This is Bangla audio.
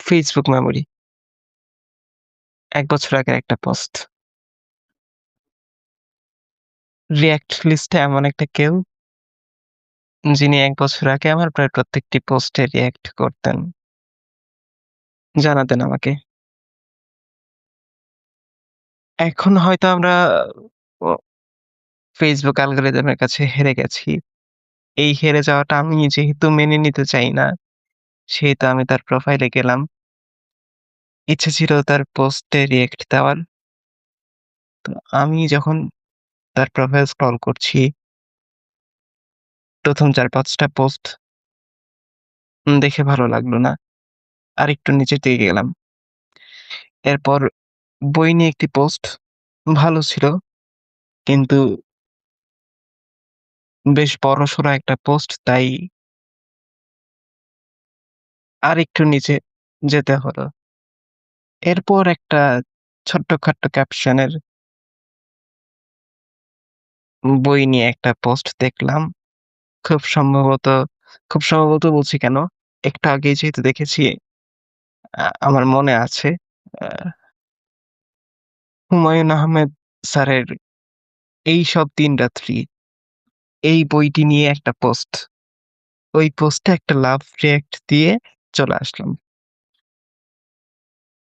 Facebook memory. ১ বছর আগের একটা পোস্ট। রিঅ্যাক্ট লিস্টে এমন একটা কেউ, যিনি ১ বছর আগে আমার প্রায় প্রত্যেকটি পোস্টে রিঅ্যাক্ট করতেন। জানাতেন আমাকে। এখন হয়তো আমরা ও Facebook অ্যালগরিদমের কাছে হেরে গেছি। এই হেরে যাওয়াটা আমি যেহেতু মেনে নিতে চাই না, সেহেতু আমি তার প্রোফাইলে গেলাম। ইচ্ছে ছিল তার পোস্টে রিঅ্যাক্ট দেওয়ার। তো আমি যখন তার প্রোফাইল স্ক্রল করছি, ১ম ৪-৫ টা পোস্ট দেখে ভালো লাগলো না। আরেকটু নিচের দিকে গেলাম। এরপর বই নিয়ে একটি পোস্ট ভালো ছিল। কিন্তু বেশ বড়সড় একটা পোস্ট, তাই আরেকটু নিচে যেতে হলো। এরপর একটা ছোট্টখাট্ট ক্যাপশনের বই নিয়ে একটা পোস্ট দেখলাম। খুব সম্ভবত খুব সম্ভবত বলছি কেন, একটু আগেই যেহেতু দেখেছি, আমার মনে আছে আ হুমায়ূন আহমেদ স্যারের 'এইসব দিন রাত্রি' এই বইটি নিয়ে একটা পোস্ট। ওই পোস্টে একটা লাভ রিঅ্যাক্ট দিয়ে চলে আসলাম।